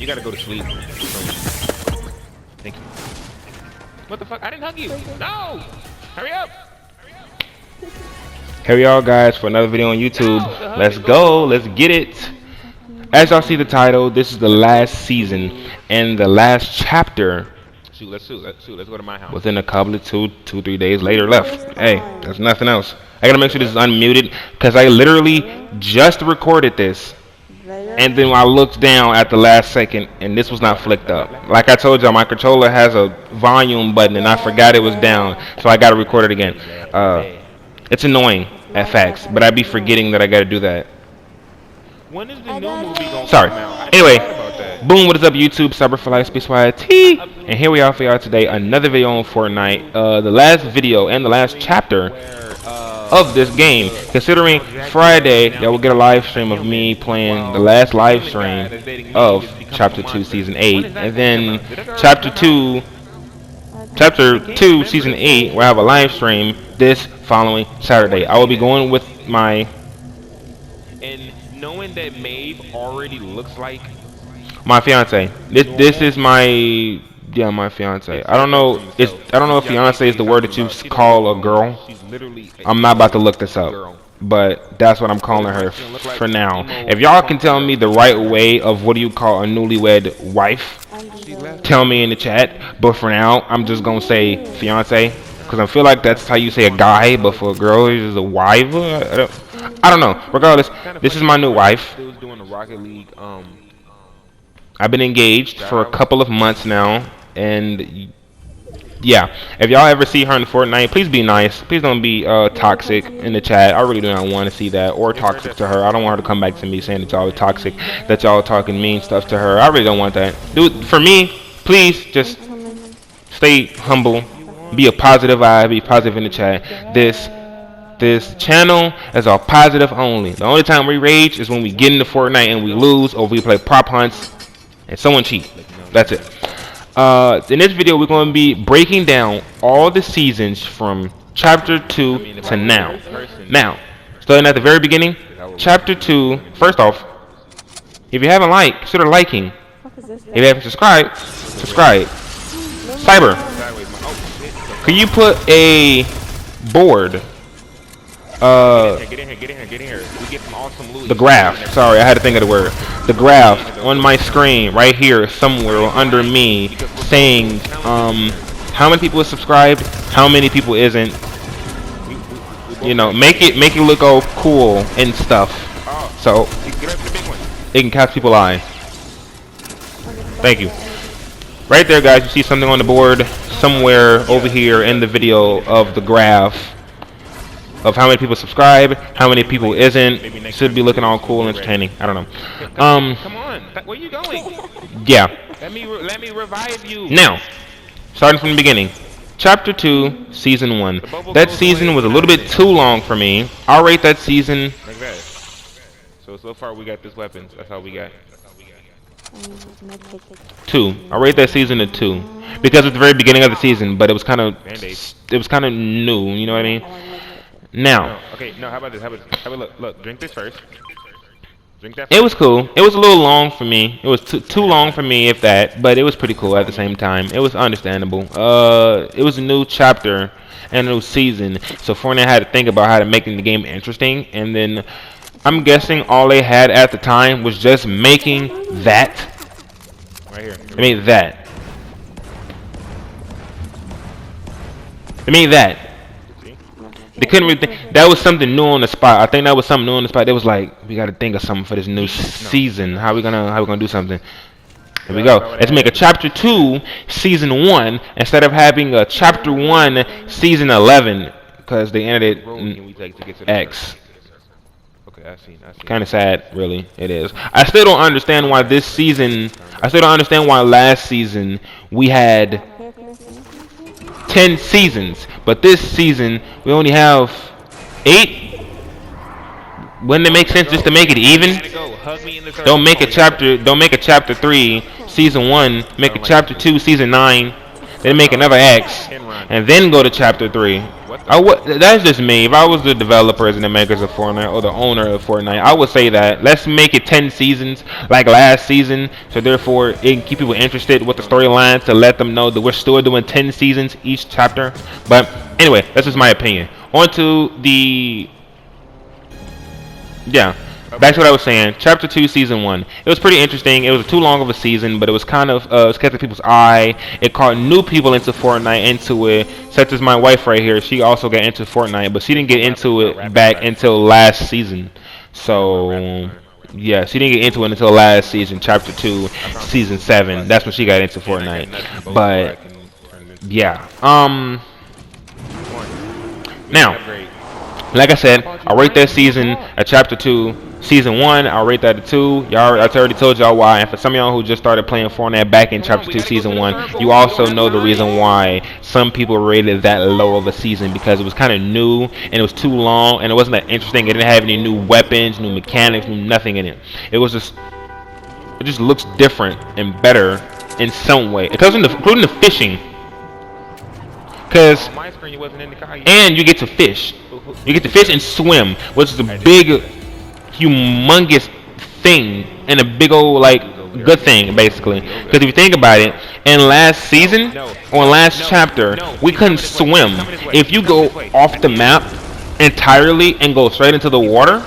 You gotta go to sleep. Thank you. What the fuck? I didn't hug you. No! Hurry up! Here we are, guys, for another video on YouTube. Let's go. Let's get it. As y'all see the title, this is the last season and the last chapter. Let's go to my house. Within a couple of 3 days later left. Hey, there's nothing else. I gotta make sure this is unmuted because I literally just recorded this. And then I looked down at the last second and this was not flicked up. Like I told y'all, my controller has a volume button and I forgot it was down. So I gotta record it again. It's annoying at facts, but I be forgetting that I gotta do that. When is the new movie going Sorry. to come out? Anyway, boom, what is up YouTube? Cyber for Life, Space Wide T. And here we are for y'all today. Another video on Fortnite. The last video and the last chapter of this game. Considering Friday, y'all will get a live stream of me playing the last live stream of Chapter 2 Season 8. And then Chapter 2 Season 8, where I have a live stream this following Saturday. I will be going with my... And knowing that Maeve already looks like my fiance. This is my my fiance. I don't know if fiance is the word that you call a girl. I'm not about to look this up, but that's what I'm calling her for now. If y'all can tell me the right way of what do you call a newlywed wife, tell me in the chat. But for now, I'm just gonna say fiance because I feel like that's how you say a guy, but for a girl, it's just a wife. I don't know. Regardless, this is my new wife. I've been engaged for a couple of months now, and yeah, if y'all ever see her in Fortnite, please be nice. Please don't be toxic in the chat. I really do not want to see that, or toxic to her. I don't want her to come back to me saying that y'all are toxic, that y'all are talking mean stuff to her. I really don't want that. Dude, for me, please just stay humble, be a positive vibe, be positive in the chat. This channel is all positive only. The only time we rage is when we get into Fortnite and we lose, or we play prop hunts and someone cheat. That's it. In this video, we're going to be breaking down all the seasons from Chapter 2 to now. Now, starting at the very beginning, Chapter 2. First off, if you haven't liked, consider liking. If you haven't subscribed, subscribe. Cyber, can you put a board? Get in here. We get some awesome loot. The graph. Sorry, I had to think of the word. The graph on my screen right here somewhere under me saying how many people is subscribed, how many people isn't. You know, make it look all cool and stuff. So it can catch people's eye. Thank you. Right there, guys, you see something on the board somewhere over here in the video of the graph of how many people subscribe, how many people isn't. Should be looking all cool and entertaining. I don't know. Come on, where you going? Yeah. Let me revive you. Now, starting from the beginning, Chapter 2, Season 1. That season was a little bit too long for me. I'll rate that season. Like that. So far we got this weapons. That's all we got. 2. I'll rate that season a 2 because it's the very beginning of the season, but it was kind of new. You know what I mean? Now, okay, no, how about this? Look, drink this first. Drink that first. it was cool. It was a little long for me. It was too long for me, if that, but it was pretty cool at the same time. It was understandable. It was a new chapter and a new season, so Fortnite had to think about how to make the game interesting, and then I'm guessing all they had at the time was just making that. Right here. I mean that. I mean that. They couldn't really think. That was something new on the spot. I think that was something new on the spot. They was like, we got to think of something for this new season. How we gonna do something? Here we go. Let's make a Chapter 2 Season 1 instead of having a Chapter 1 Season 11 because they ended it in X. Okay, I see. Kind of sad, really. It is. I still don't understand why this season. I still don't understand why last season we had 10 seasons, but this season we only have 8. Wouldn't it make sense just to make it even? Don't make a chapter 3 season 1, make a chapter 2 season 9, then make another X, and then go to chapter 3. What That's just me. If I was the developers and the makers of Fortnite or the owner of Fortnite, I would say that let's make it 10 seasons like last season, so therefore it can keep people interested with the storyline to let them know that we're still doing 10 seasons each chapter. But anyway, that's just my opinion. On to the yeah. Back to what I was saying. Chapter 2, Season 1. It was pretty interesting. It was too long of a season, but it was kind of it catching people's eye. It caught new people into Fortnite, into it, such as my wife right here. She also got into Fortnite, but she didn't get into it back until last season. So, yeah, she didn't get into it until last season, Chapter 2, Season 7. That's when she got into Fortnite. But, yeah. Now, like I said, I rate that season at Chapter 2. Season 1, I'll rate that a 2. Y'all, I already told y'all why. And for some of y'all who just started playing Fortnite back in Chapter 2, Season 1, you also know the reason why some people rated that low of a season, because it was kind of new and it was too long and it wasn't that interesting. It didn't have any new weapons, new mechanics, new nothing in it. It was just, it just looks different and better in some way. It comes including the fishing. Because, and you get to fish. You get to fish and swim, which is a big, humongous thing and a big old like good thing basically. Because if you think about it, in last season or last chapter, we couldn't swim. If you go off the map entirely and go straight into the water,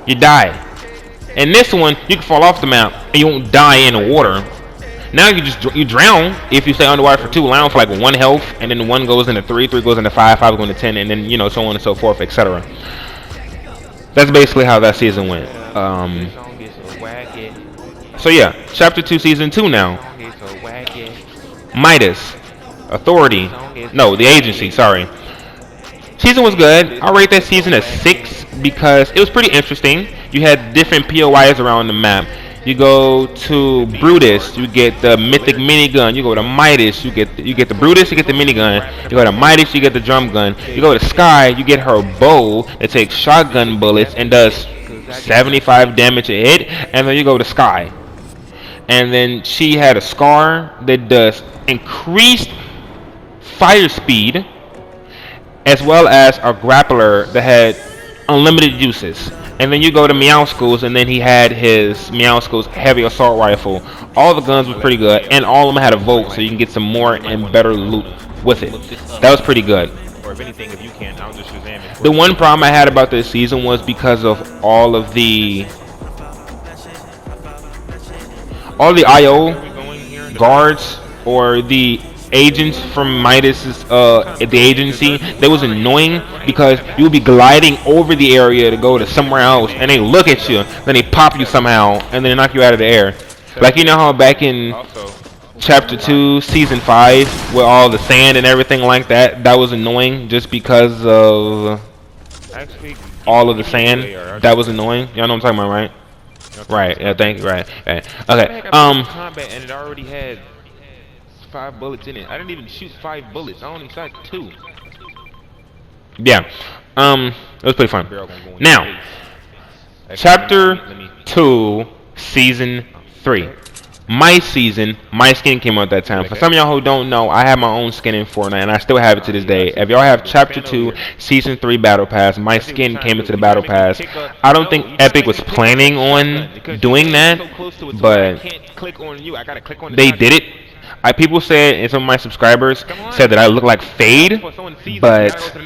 you die. In this one, you can fall off the map and you won't die in the water. Now you drown if you stay underwater for too long, for like 1 health, and then 1 goes into 3, 3 goes into 5, 5 goes into 10, and then, you know, so on and so forth, etc. That's basically how that season went. So yeah, Chapter 2, Season 2 now. Midas. Authority. No, the agency, sorry. Season was good. I rate that season a 6 because it was pretty interesting. You had different POIs around the map. You go to Brutus, you get the mythic minigun. You go to Midas, you get the Brutus, you get the minigun. You go to Midas, you get the drum gun. You go to Sky, you get her bow that takes shotgun bullets and does 75 damage a hit. And then you go to Sky, and then she had a Scar that does increased fire speed, as well as a grappler that had unlimited uses. And then you go to Meowscles, and then he had his Meowscles heavy assault rifle. All the guns were pretty good, and all of them had a vote, so you can get some more and better loot with it. That was pretty good. The one problem I had about this season was because of all the IO guards or the agents from Midas's the agency. They was annoying because you would be gliding over the area to go to somewhere else, and they look at you, then they pop you somehow, and then they knock you out of the air. Like, you know how back in Chapter 2, Season 5, with all the sand and everything like that, that was annoying just because of all of the sand. That was annoying. Y'all know what I'm talking about, right? Right. Yeah. Thank you. Right. Okay. Combat, and it already had 5 bullets in it. I didn't even shoot 5 bullets. I only shot 2. Yeah. It was pretty fun. Now, Chapter 2, Season 3. My season, my skin came out that time. For some of y'all who don't know, I have my own skin in Fortnite, and I still have it to this day. If y'all have Chapter 2, Season 3 Battle Pass, my skin came into the Battle Pass. I don't think Epic was planning on doing that, but they did it. People said, and some of my subscribers said that I look like Fade, but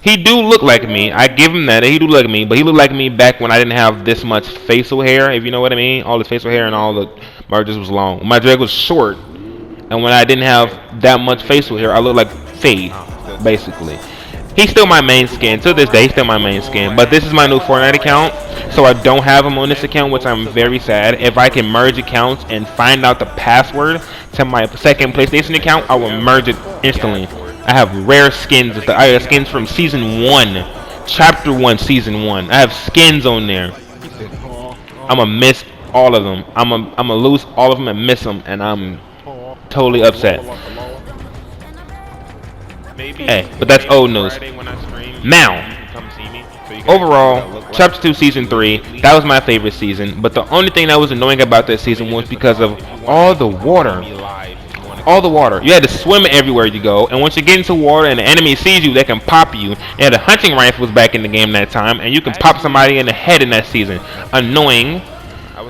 he do look like me. I give him that. He do look like me, but he looked like me back when I didn't have this much facial hair, if you know what I mean. All the facial hair and all the margins was long. My dread was short, and when I didn't have that much facial hair, I looked like Fade, basically. He's still my main skin. To this day, he's still my main skin. But this is my new Fortnite account, so I don't have him on this account, which I'm very sad. If I can merge accounts and find out the password to my second PlayStation account, I will merge it instantly. I have rare skins. I have skins from Season 1, Chapter 1, Season 1. I have skins on there. I'ma miss all of them. I'ma lose all of them and miss them, and I'm totally upset. Hey, but that's old news. Now, overall, Chapter 2, Season 3, that was my favorite season. But the only thing that was annoying about that season was because of all the water. all the water. You had to swim everywhere you go, and once you get into water and the enemy sees you, they can pop you. And the hunting rifle was back in the game that time, and you can pop somebody in the head in that season. Annoying.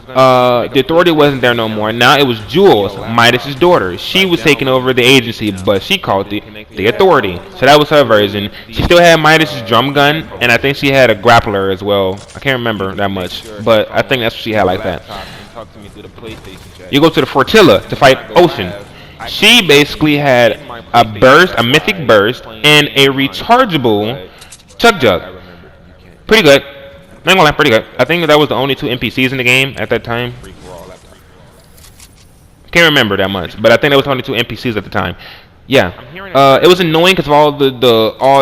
The authority wasn't there no more. Now it was Jules, Midas's daughter. She was taking over the agency, but she called the authority. So that was her version. She still had Midas's drum gun, and I think she had a grappler as well. I can't remember that much, but I think that's what she had like that. You go to the Fortilla to fight Ocean. She basically had a burst, a mythic burst, and a rechargeable Chug Jug. Pretty good. I'm gonna lie, pretty good. I think that was the only 2 NPCs in the game at that time. Can't remember that much, but I think that was only 2 NPCs at the time. Yeah. It was annoying because of all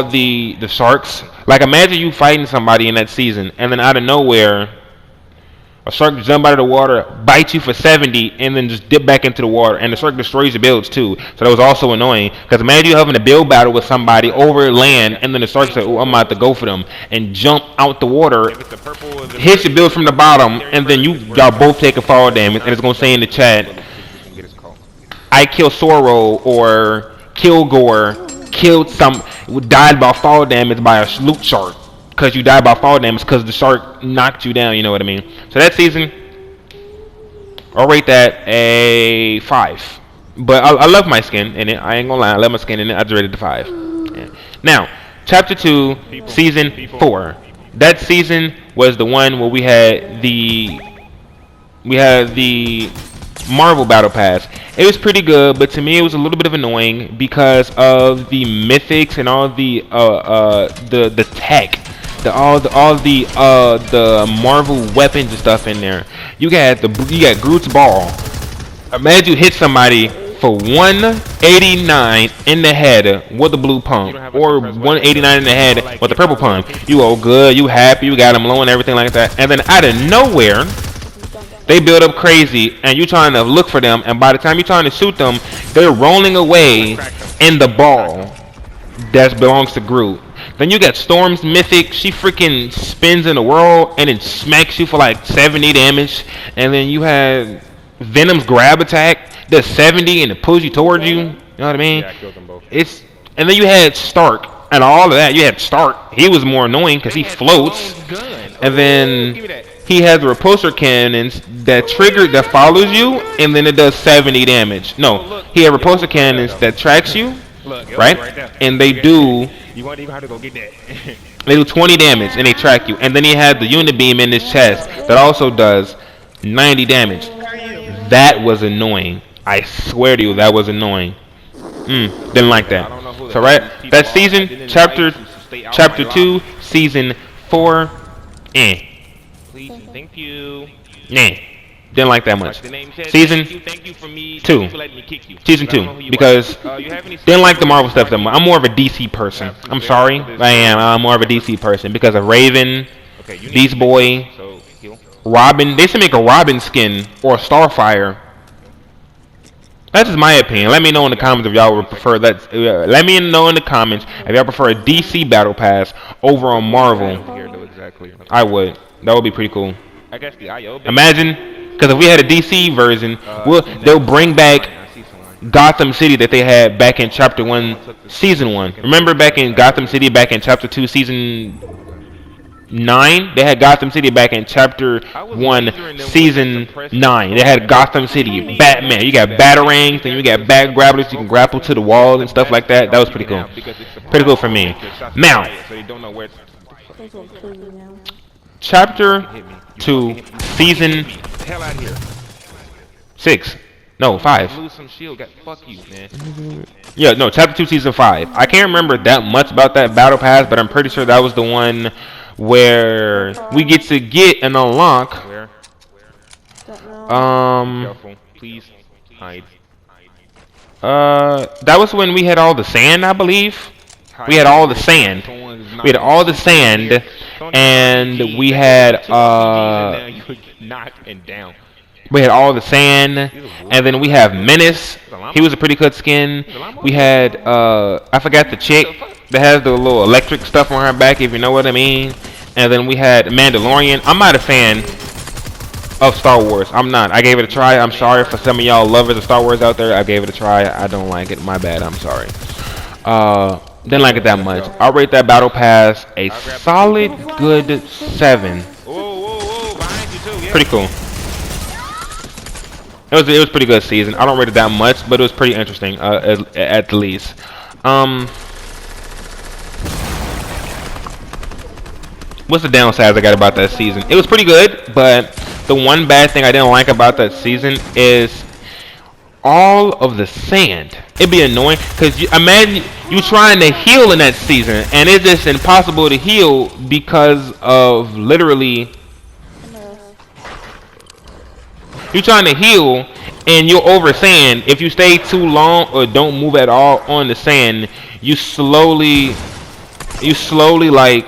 the sharks. Like, imagine you fighting somebody in that season, and then out of nowhere, a shark jump out of the water, bite you for 70, and then just dip back into the water. And the shark destroys your builds too. So that was also annoying. Because imagine you having a build battle with somebody over land, and then the shark said, "Oh, I'm about to go for them," and jump out the water, hits your build from the bottom, and then y'all both take a fall damage. And it's gonna say in the chat, "I kill Soro," or Kilgore died by fall damage by a loot shark. Because you died by fall damage because the shark knocked you down, you know what I mean? So that season, I'll rate that a 5. But I love my skin in it. I ain't gonna lie, I love my skin in it. I just rated it a 5. Yeah. Now, Chapter 2, Season 4. That season was the one where we had the Marvel Battle Pass. It was pretty good, but to me it was a little bit of annoying because of the mythics and all the tech. All the Marvel weapons and stuff in there. You got Groot's ball. Imagine you hit somebody for 189 in the head with the blue pump, or 189 in the head with the purple pump. You all good, you happy, you got them low and everything like that. And then out of nowhere, they build up crazy, and you trying to look for them. And by the time you're trying to shoot them, they're rolling away in the ball that belongs to Groot. Then you got Storm's mythic. She freaking spins in the world and then smacks you for like 70 damage. And then you had Venom's grab attack does 70 and it pulls you towards you. You know what I mean? Yeah, I killed them both. And then you had Stark and all of that. You had Stark. He was more annoying because he floats. And then he has the repulsor cannons that follows you, and then it does 70 damage. No, he had repulsor cannons that tracks you. Right? And they do. You won't even have to go get that. They do 20 damage and they track you. And then he had the unibeam in his chest that also does 90 damage. That was annoying. I swear to you, that was annoying. Didn't like that. So right, that season, chapter 2, season 4. Please, thank you. Didn't like that much. Season 2. Season 2. Because didn't like the Marvel stuff that much. I'm more of a DC person. I'm sorry. I am. I'm more of a DC person. Because of Raven, Beast Boy, Robin. They should make a Robin skin or a Starfire. That's just my opinion. Let me know in the comments if y'all would prefer that. Let me know in the comments if y'all prefer a DC Battle Pass over on Marvel. I would. That would be pretty cool. Imagine. Because if we had a DC version, they'll bring back Gotham City that they had back in Chapter 1, Season 1. Remember back in Gotham City, back in Chapter 2, Season 9? They had Gotham City back in Chapter 1, Season 9. They had Gotham City, Batman. You got Batarangs, and you got bat grapplers. You can grapple to the walls and stuff like that. That was pretty cool. Pretty cool for me. Now, Chapter 2, Season 6. No, 5. Yeah, no, Chapter 2, Season 5. I can't remember that much about that Battle Pass, but I'm pretty sure that was the one where we get to get and unlock. Please hide. That was when we had all the sand, I believe. We had all the sand. We had all the sand, and we had we had all the sand, and then we have Menace. He was a pretty good skin. We had I forgot the chick that has the little electric stuff on her back, if you know what I mean. And then we had Mandalorian. I'm not a fan. of Star Wars. I'm not. I gave it a try. I'm sorry for some of y'all lovers of Star Wars out there. I gave it a try. I don't like it. My bad. I'm sorry. Didn't like it that much. I'll rate that battle pass a solid good 7. Whoa, behind you too. Yeah. Pretty cool. It was pretty good season. I don't rate it that much, but it was pretty interesting at the least. What's the downsides I got about that season? It was pretty good, but the one bad thing I didn't like about that season is all of the sand. It'd be annoying because imagine you trying to heal in that season, and it's just impossible to heal because of literally you trying to heal and you're over sand. If you stay too long or don't move at all on the sand, you slowly like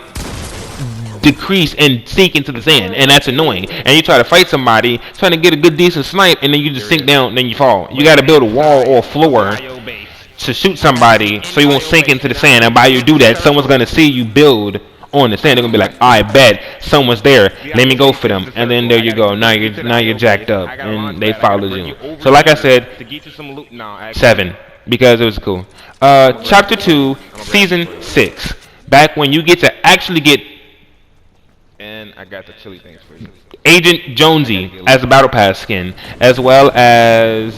decrease and sink into the sand, and that's annoying. And you try to fight somebody trying to get a good decent snipe, and then you just sink down and then you fall. You got to build a wall or a floor to shoot somebody so you won't sink into the sand. And by you do that, someone's gonna see you build on the sand. They're gonna be like, I bet someone's there, let me go for them. And then there you go, now you're jacked up and they followed you. So like I said, 7 because it was cool. Chapter 2 season 6, back when you get to actually get And I got the chili things for you. Agent Jonesy as a battle pass skin, as well as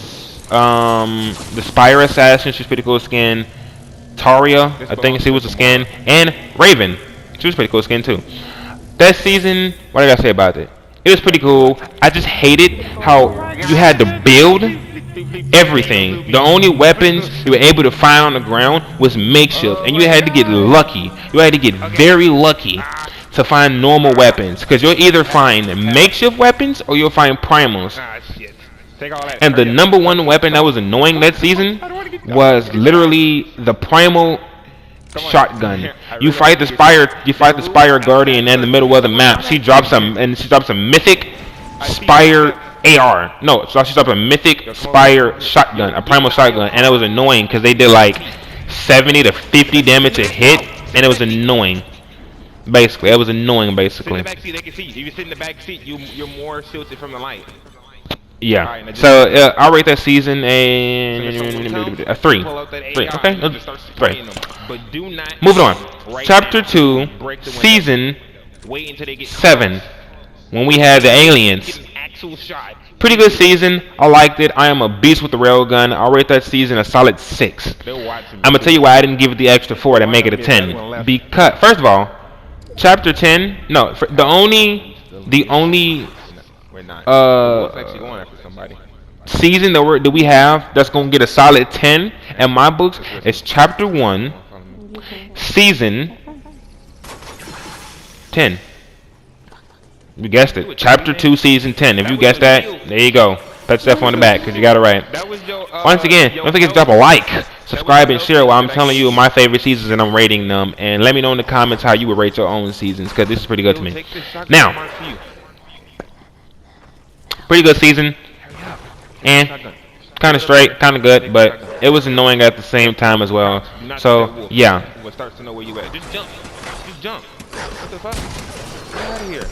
the Spire Assassin. She's pretty cool skin. Taria, I think she was a skin, and Raven, she was pretty cool skin too. That season, what did I say about it? It was pretty cool. I just hated how you had to build everything. The only weapons you were able to find on the ground was makeshift, and you had to get lucky. You had to get very lucky to find normal weapons, because you'll either find makeshift weapons or you'll find primals. And the number one weapon that was annoying that season was literally the primal shotgun. You fight the Spire Guardian in the middle of the map. She drops a mythic Spire AR. No, so she dropped a mythic Spire shotgun, a primal shotgun, and it was annoying because they did like 70 to 50 damage a hit, and it was annoying. Basically, it was annoying. Basically, in the back seat, they can see you. If you sit in the back seat, you're more shielded from the light. Yeah. Right, so I'll rate that season a 3. 3. Okay. 3. But do not moving on. Chapter 2, season 7. When we had the aliens. Pretty good season. I liked it. I am a beast with the railgun. I'll rate that season a solid 6. I'm gonna tell you why I didn't give it the extra 4 to make it a 10. Because first of all, Chapter 10. No, the only season that we have that's gonna get a solid 10 in my books is Chapter 1, season 10. You guessed it. Chapter 2, season 10. If you guessed that, there you go. Pat yourself on the back because you got it right. Once again, don't forget to drop a like, subscribe, and share while I'm telling you my favorite seasons and I'm rating them. And let me know in the comments how you would rate your own seasons, because this is pretty good to me. Now, pretty good season. And kind of straight, kind of good, but it was annoying at the same time as well. So, yeah. Just jump. What the fuck? Get out of here.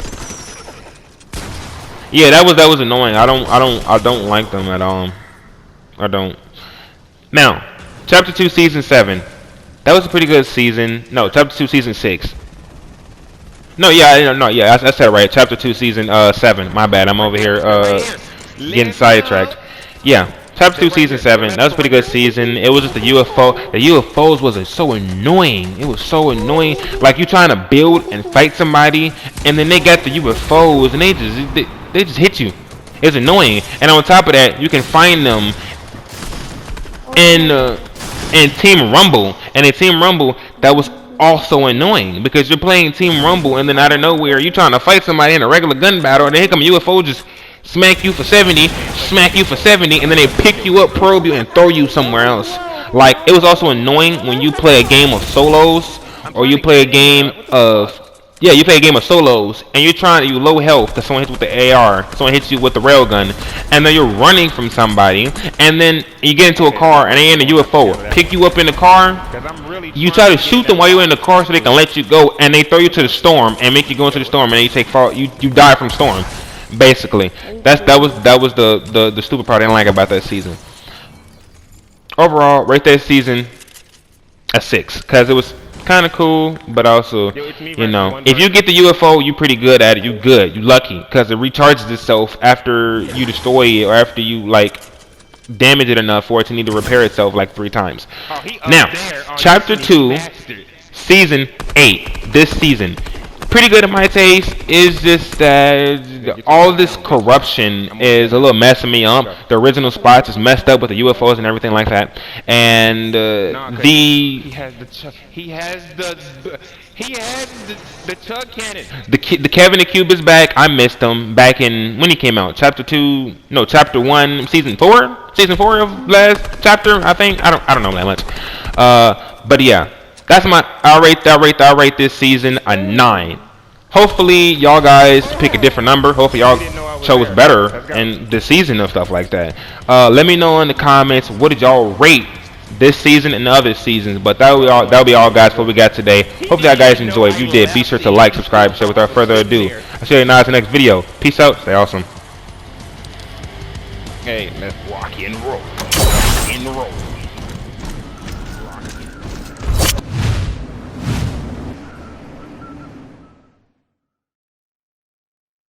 Yeah, that was annoying. I don't like them at all. I don't. Now, Chapter 2, Season 7. That was a pretty good season. No, Chapter 2, Season 6. No, yeah, I said it right. Chapter 2, Season 7. My bad. I'm over here getting sidetracked. Yeah, Chapter 2, Season 7. That was a pretty good season. It was just the UFO. The UFOs was so annoying. It was so annoying. Like, you trying to build and fight somebody, and then they got the UFOs, and they just hit you. It's annoying. And on top of that, you can find them in Team Rumble. And in Team Rumble, that was also annoying, because you're playing Team Rumble, and then out of nowhere, you're trying to fight somebody in a regular gun battle, and then here come a UFO just smack you for 70, smack you for 70, and then they pick you up, probe you, and throw you somewhere else. Like, it was also annoying when you play a game of solos, or you play a game of you play a game of solos, and you low health because someone hits with the AR, someone hits you with the railgun, and then you're running from somebody, and then you get into a car, and they in a UFO, pick you up in the car, you try to shoot them while you're in the car so they can let you go, and they throw you to the storm, and make you go into the storm, and then you die from storm. Basically, that was the stupid part I didn't like about that season. Overall, rate that season a 6 because it was kind of cool, but also, Yo, it's me you know, versus if you get the UFO, you pretty good at it. You good, you lucky, because it recharges itself after you destroy it or after you like damage it enough for it to need to repair itself like 3 times. Oh, he up Now, there on chapter this 2, bastard. season 8, this season. Pretty good in my taste. Is just that all this corruption is a little messing me up. The original spots is messed up with the UFOs and everything like that. And Nah, 'cause he has the Chuck. He has the Chuck cannon. the Kevin the Cube is back. I missed him back in when he came out. Chapter 2, no, chapter 1, season 4, season 4 of last chapter. I think I don't know that much. But yeah. That's my. I'll rate this season a 9. Hopefully, y'all guys pick a different number. Hopefully, y'all chose better in the season of stuff like that. Let me know in the comments what did y'all rate this season and the other seasons. But that'll be all, guys. For what we got today. Hopefully, y'all guys enjoyed. If you did, be sure to like, subscribe, share. Without further ado, I'll see you guys in the next video. Peace out. Stay awesome. Hey, let's rock and roll.